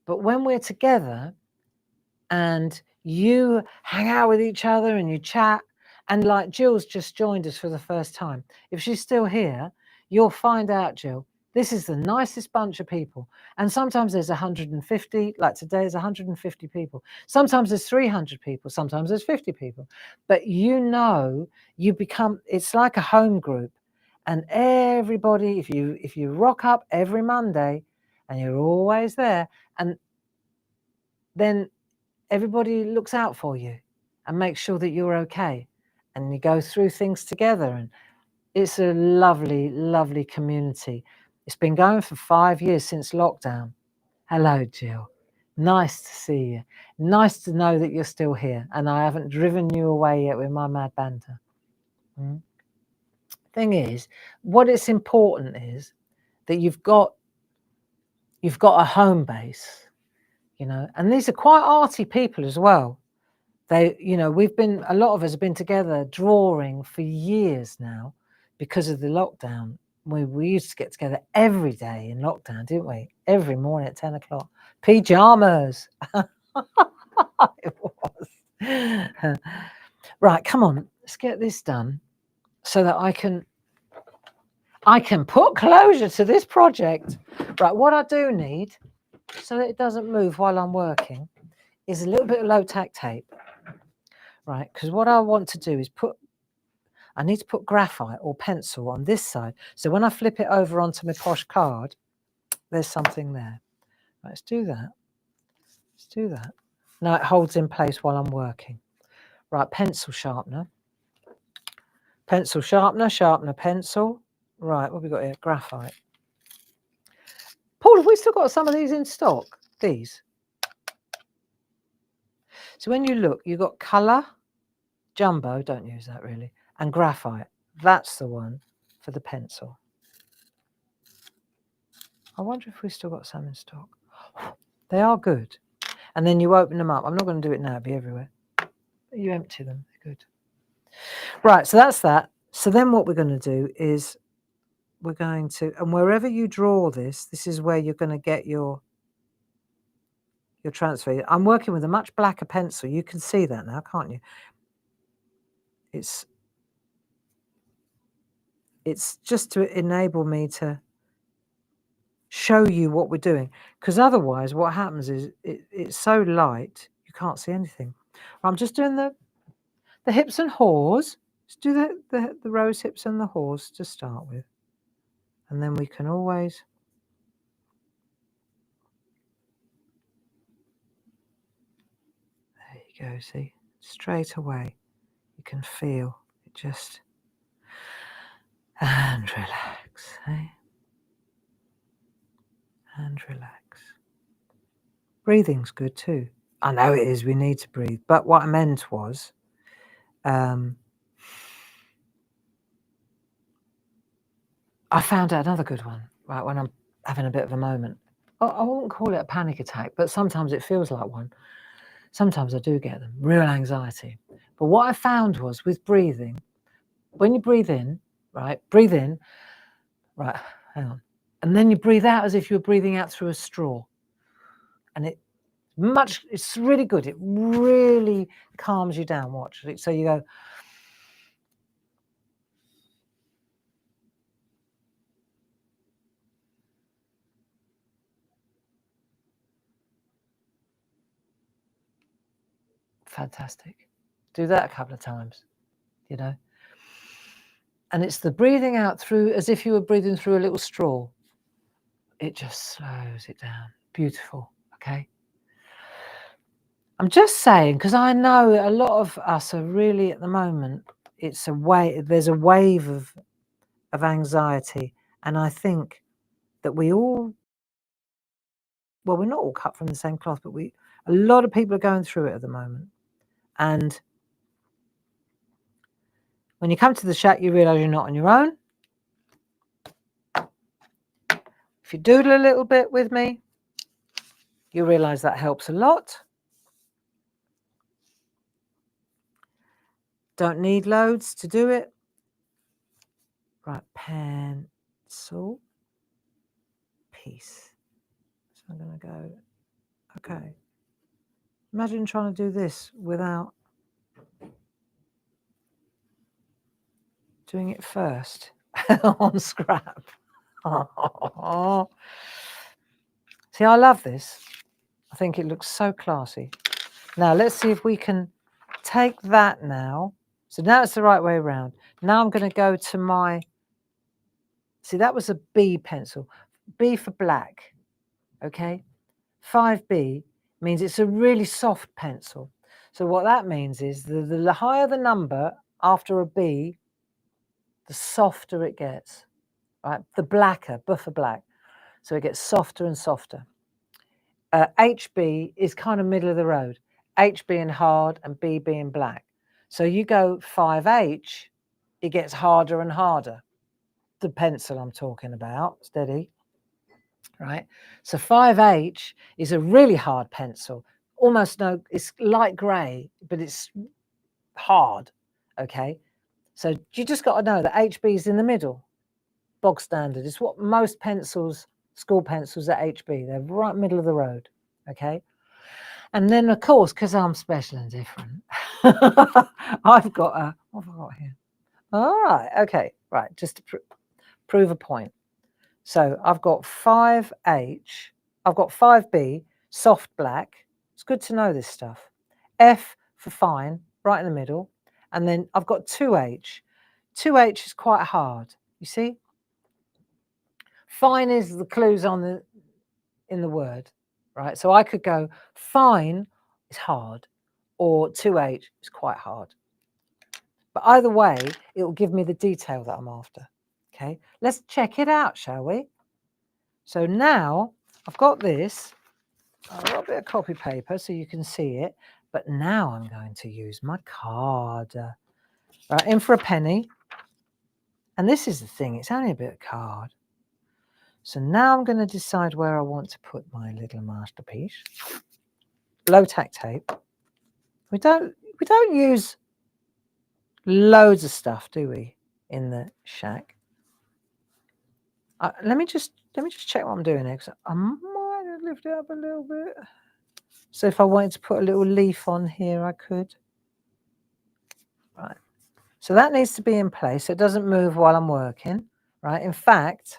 But when we're together and you hang out with each other and you chat, and like Jill's just joined us for the first time. If she's still here, you'll find out, Jill, this is the nicest bunch of people. And sometimes there's 150, like today there's 150 people. Sometimes there's 300 people, sometimes there's 50 people. But you become, it's like a home group. And everybody, if you rock up every Monday and you're always there, and then everybody looks out for you and makes sure that you're okay. And you go through things together. And it's a lovely, lovely community. It's been going for 5 years since lockdown. Hello, Jill. Nice to see you. Nice to know that you're still here and I haven't driven you away yet with my mad banter. Thing is, what is important is that you've got a home base, and these are quite arty people as well. A lot of us have been together drawing for years now because of the lockdown. We used to get together every day in lockdown, didn't we? Every morning at 10 o'clock. Pyjamas. It was. Right, come on, let's get this done so that I can put closure to this project. Right, what I do need, so that it doesn't move while I'm working, is a little bit of low-tack tape. Right, because what I want to do is I need to put graphite or pencil on this side. So when I flip it over onto my posh card, there's something there. Right, let's do that. Let's do that. Now it holds in place while I'm working. Right, pencil sharpener. Pencil sharpener, sharpener, pencil. Right, what have we got here? Graphite. Paul, have we still got some of these in stock? These. So when you look, you've got colour, jumbo, don't use that really, and graphite. That's the one for the pencil. I wonder if we've still got some in stock. They are good. And then you open them up. I'm not going to do it now, it'll be everywhere. You empty them, they're good. Right, so that's that. So then what we're going to do is we're going to, and wherever you draw this is where you're going to get your transfer. I'm working with a much blacker pencil. You can see that now, can't you? It's just to enable me to show you what we're doing, because otherwise what happens is it's so light you can't see anything. I'm just doing the hips and haws. Let's do the rose hips and the haws to start with, and then we can always there you go. See, straight away you can feel it just, and relax. relax, eh? And relax. Breathing's good too. I know it is, we need to breathe. But what I meant was, I found out another good one, right, when I'm having a bit of a moment. I wouldn't call it a panic attack, but sometimes it feels like one. Sometimes I do get them, real anxiety. But what I found was with breathing, when you breathe in, right, hang on. And then you breathe out as if you were breathing out through a straw. And it's really good. It really calms you down. Watch. So you go. Fantastic. Do that a couple of times, you know. And it's the breathing out through as if you were breathing through a little straw. It just slows it down. Beautiful. Okay. I'm just saying, because I know a lot of us are really at the moment, there's a wave of anxiety. And I think that we're not all cut from the same cloth, but a lot of people are going through it at the moment. And when you come to the SHAC, you realize you're not on your own. If you doodle a little bit with me, you realize that helps a lot. Don't need loads to do it. Right, pencil, piece. So I'm going to go, okay. Imagine trying to do this without doing it first on scrap. See, I love this. I think it looks so classy. Now, let's see if we can take that now. So now it's the right way around. Now I'm going to go to my, see, that was a B pencil. B for black, okay? 5B means it's a really soft pencil. So what that means is the higher the number after a B, the softer it gets, right? The blacker, B for black. So it gets softer and softer. HB is kind of middle of the road. H being hard and B being black. So you go 5H, it gets harder and harder. The pencil I'm talking about, steady, right? So 5H is a really hard pencil. It's light grey, but it's hard, okay? So you just got to know that HB is in the middle, bog standard. It's what most pencils, school pencils at HB, they're right middle of the road, okay? And then, of course, because I'm special and different, I've got what have I got here? All right, okay, right, just to prove a point. So I've got 5H, I've got 5B, soft black. It's good to know this stuff. F for fine, right in the middle. And then I've got 2H. 2H is quite hard, you see? Fine is the clues in the word, right? So I could go fine is hard, or 2H is quite hard. But either way, it will give me the detail that I'm after. Okay, let's check it out, shall we? So now I've got this. I've got a bit of copy paper so you can see it. But now I'm going to use my card. Right, in for a penny. And this is the thing, it's only a bit of card. So now I'm going to decide where I want to put my little masterpiece. Low tack tape. We don't use loads of stuff, do we, in the SHAC? Let me just check what I'm doing here, because I might have lifted it up a little bit. So if I wanted to put a little leaf on here, I could. Right. So that needs to be in place. So it doesn't move while I'm working. Right. In fact,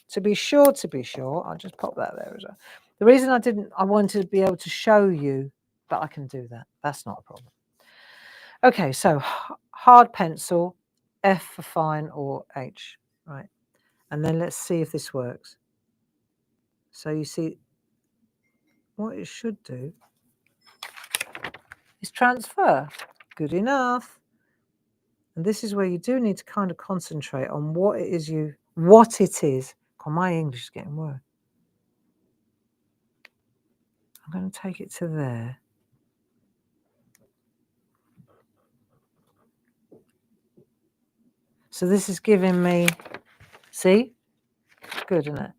to be sure, I'll just pop that there as well. The reason I wanted to be able to show you that I can do that. That's not a problem. Okay, so hard pencil, F for fine or H, right? And then let's see if this works. So you see, what it should do is transfer. Good enough. And this is where you do need to kind of concentrate on what it is you what it is. God, my English is getting worse. I'm going to take it to there. So this is giving me, see? Good, isn't it?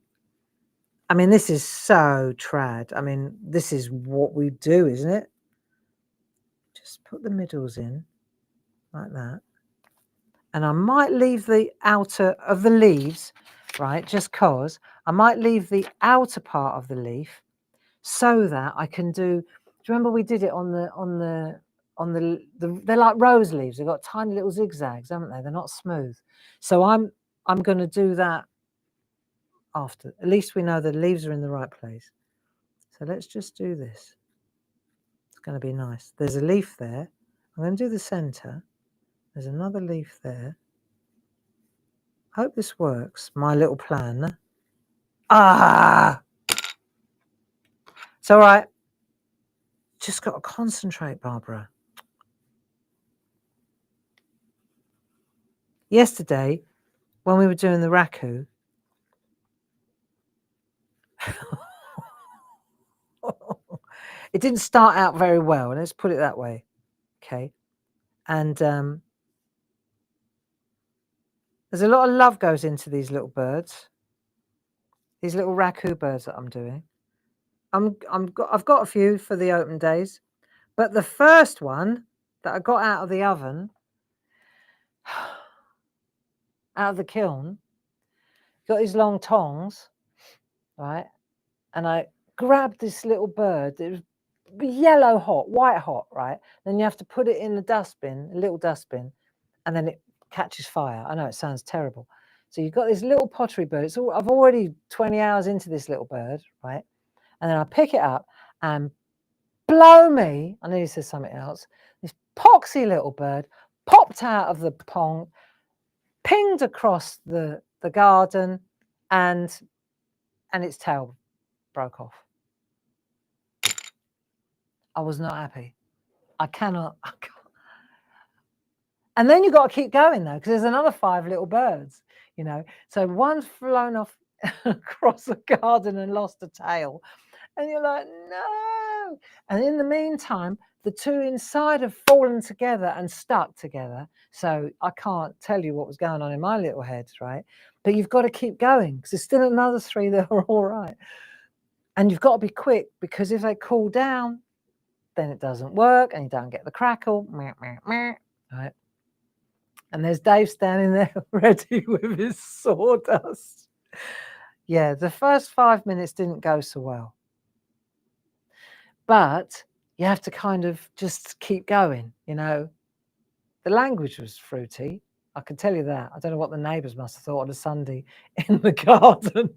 I mean, this is so trad. I mean, this is what we do, isn't it? Just put the middles in like that. And I might leave the outer of the leaves, right? Just cause I might leave the outer part of the leaf so that I can do you remember we did it on the they're like rose leaves. They've got tiny little zigzags, haven't they? They're not smooth. So I'm going to do that after. At least we know the leaves are in the right place. So let's just do this. It's going to be nice. There's a leaf there. I'm going to do the center. There's another leaf there. Hope this works. My little plan. Ah! It's all right. Just got to concentrate, Barbara. Yesterday, when we were doing the raku, it didn't start out very well. Let's put it that way. Okay. And there's a lot of love goes into these little birds. These little raku birds that I'm doing. I've got a few for the open days, but the first one that I got out of the oven, out of the kiln, got these long tongs, right? And I grabbed this little bird. It was yellow hot, white hot, right? Then you have to put it in the dustbin, a little dustbin, and then it catches fire. I know it sounds terrible. So you've got this little pottery bird. I've already 20 hours into this little bird, right? And then I pick it up and blow me, I nearly said something else, this poxy little bird popped out of the pond, pinged across the garden, and its tail broke off. I was not happy. I cannot. And then you've got to keep going though, because there's another 5 little birds, you know. So one's flown off across the garden and lost a tail. And you're like, no. And in the meantime, the 2 inside have fallen together and stuck together. So I can't tell you what was going on in my little head, right? But you've got to keep going because there's still another 3 that are all right. And you've got to be quick because if they cool down, then it doesn't work and you don't get the crackle. Right? And there's Dave standing there ready with his sawdust. Yeah, the first 5 minutes didn't go so well. But you have to kind of just keep going, you know. The language was fruity, I can tell you that. I don't know what the neighbours must have thought on a Sunday in the garden.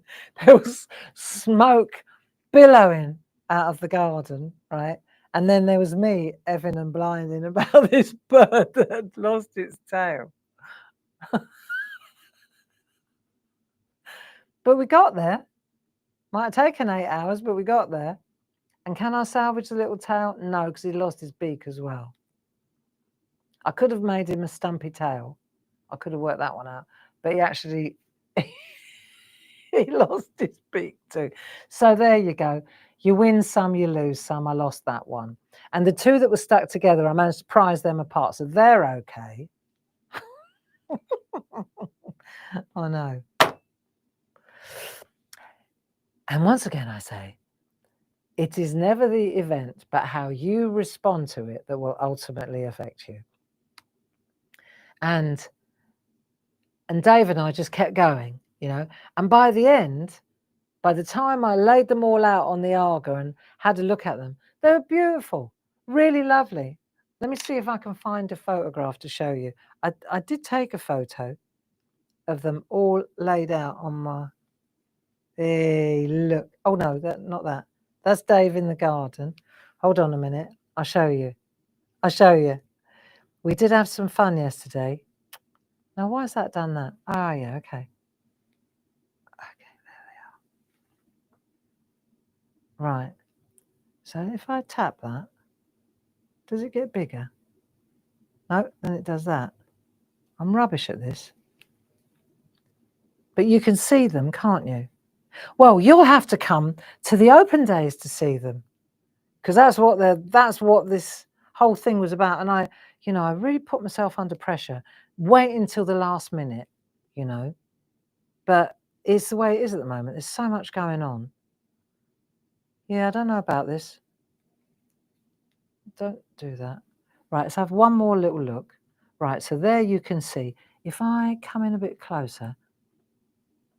There was smoke billowing out of the garden, right? And then there was me, effing and blinding about this bird that had lost its tail. But we got there. Might have taken 8 hours, but we got there. And can I salvage the little tail? No, because he lost his beak as well. I could have made him a stumpy tail. I could have worked that one out. But he actually, he lost his beak too. So there you go. You win some, you lose some. I lost that one. And the 2 that were stuck together, I managed to prise them apart. So they're okay. I know. And once again, I say, it is never the event, but how you respond to it that will ultimately affect you. And Dave and I just kept going, you know. And by the end, by the time I laid them all out on the Arga and had a look at them, they were beautiful, really lovely. Let me see if I can find a photograph to show you. I did take a photo of them all laid out on my... Hey, look. Oh, no, not that. That's Dave in the garden. Hold on a minute. I'll show you. I'll show you. We did have some fun yesterday. Now, why has that done that? Ah, yeah, okay. Okay, there they are. Right. So if I tap that, does it get bigger? No, then it does that. I'm rubbish at this. but you can see them, can't you? Well, you'll have to come to the open days to see them, because that's what this whole thing was about. And I really put myself under pressure, wait until the last minute, but it's the way it is at the moment. There's so much going on. Yeah, I don't know about this. Don't do that. Right, let's have one more little look. Right, so there you can see. If I come in a bit closer,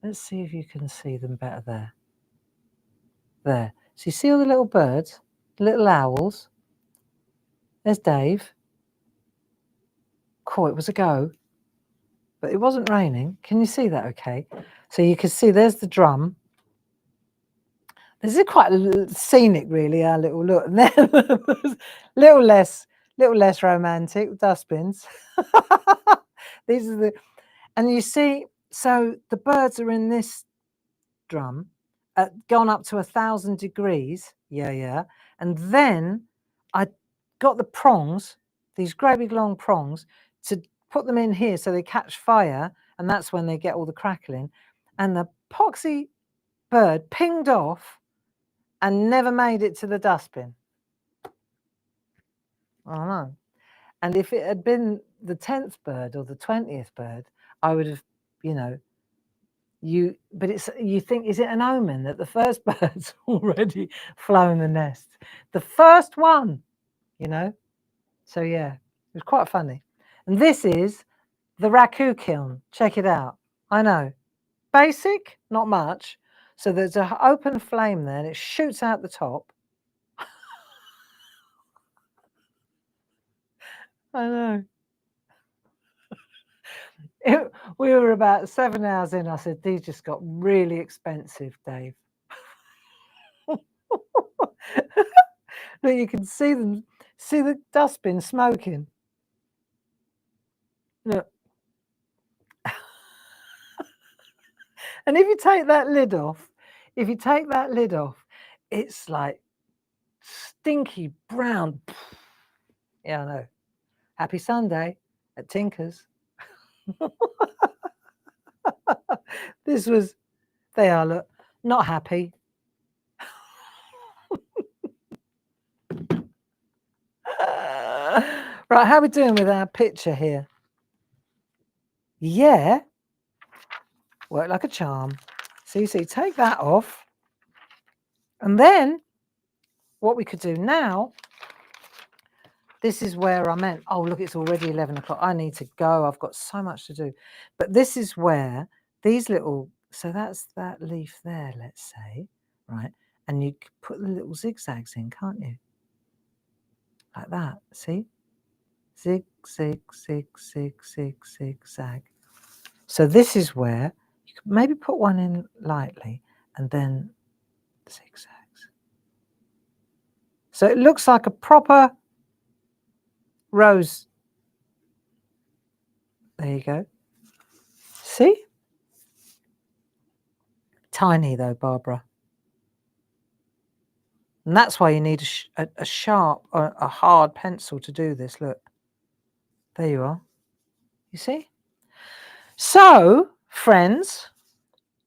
let's see if you can see them better there. There. So you see all the little birds, little owls. There's Dave. Cool, it was a go, but it wasn't raining. Can you see that okay? So you can see there's the drum. This is quite scenic, really, our little look. little less romantic, dustbins. These are and you see, so the birds are in this drum, gone up to 1,000 degrees. Yeah. And then I got the prongs, these great big long prongs, to put them in here so they catch fire, and that's when they get all the crackling. And the poxy bird pinged off and never made it to the dustbin. I don't know. And if it had been the 10th bird or the 20th bird, I would have, but you think, is it an omen that the first bird's already flown the nest? The first one, So yeah, it was quite funny. And this is the raku kiln. Check it out. I know. Basic, not much. So there's an open flame there and it shoots out the top. I know. We were about 7 hours in. I said, these just got really expensive, Dave. But you can see the dustbin smoking. Look. And if you take that lid off, it's like stinky brown. Yeah, I know. Happy Sunday at Tinker's. They are, look, not happy. Right, how are we doing with our picture here? Yeah. Work like a charm. So you see, take that off. And then what we could do now, this is where I meant, oh, look, it's already 11 o'clock. I need to go. I've got so much to do. But this is where these little, so that's that leaf there, let's say, right? And you put the little zigzags in, can't you? Like that, see? Zig, zig, zig, zig, zig, zig, zag. So this is where you could maybe put one in lightly and then zigzags. So it looks like a proper rose. There you go. See? Tiny though, Barbara. And that's why you need a sharp or a hard pencil to do this. Look. There you are. You see? So, friends,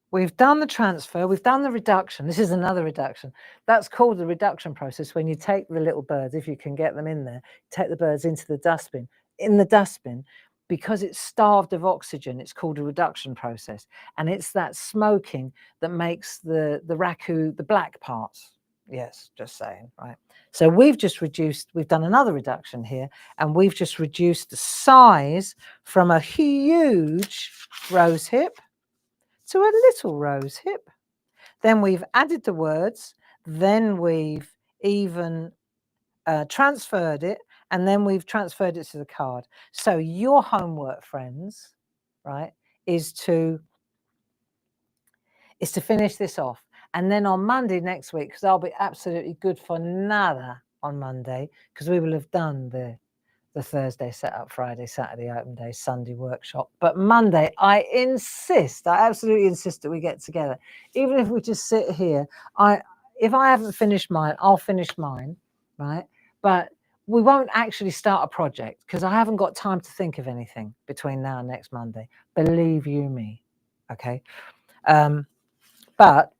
we've done the transfer, we've done the reduction. This is another reduction. That's called the reduction process, when you take the little birds, if you can get them in there, take the birds into the dustbin. In the dustbin, because it's starved of oxygen, it's called a reduction process. And it's that smoking that makes the raku, the black parts. Yes, just saying, right? So we've done another reduction here, and we've just reduced the size from a huge rose hip to a little rose hip. Then we've added the words, then we've even transferred it, and then we've transferred it to the card. So your homework, friends, right, is to finish this off. And then on Monday next week, because I'll be absolutely good for nada on Monday, because we will have done the Thursday setup, Friday, Saturday open day, Sunday workshop. But Monday, I absolutely insist that we get together. Even if we just sit here, if I haven't finished mine, I'll finish mine, right? But we won't actually start a project because I haven't got time to think of anything between now and next Monday. Believe you me, Okay. But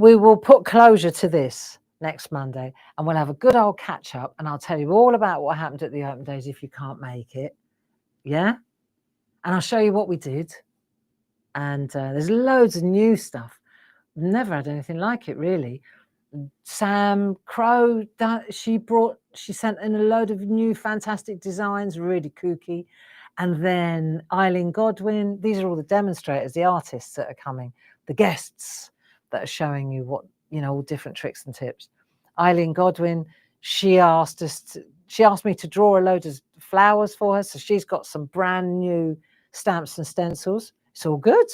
we will put closure to this next Monday, and we'll have a good old catch up, and I'll tell you all about what happened at the open days if you can't make it. Yeah. And I'll show you what we did. And there's loads of new stuff. Never had anything like it, really. Sam Crow, she sent in a load of new fantastic designs, really kooky. And then Eileen Godwin, these are all the demonstrators, the artists that are coming, the guests that are showing you what, all different tricks and tips. Eileen Godwin, she asked me to draw a load of flowers for her. So she's got some brand new stamps and stencils. It's all good.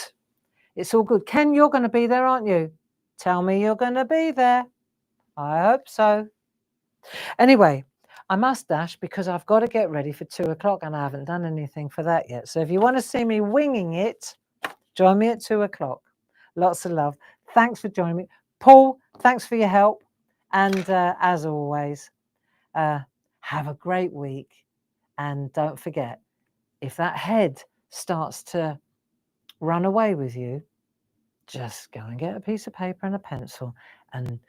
It's all good. Ken, you're going to be there, aren't you? Tell me you're going to be there. I hope so. Anyway, I must dash because I've got to get ready for 2 o'clock and I haven't done anything for that yet. So if you want to see me winging it, join me at 2 o'clock. Lots of love. Thanks for joining me. Paul, thanks for your help. And as always, have a great week. And don't forget, if that head starts to run away with you, just go and get a piece of paper and a pencil and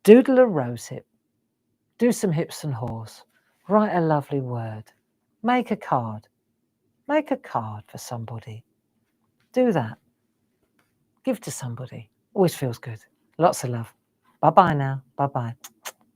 doodle a rose hip. Do some hips and haws. Write a lovely word. Make a card. Make a card for somebody. Do that. Give to somebody. Always feels good. Lots of love. Bye-bye now. Bye-bye.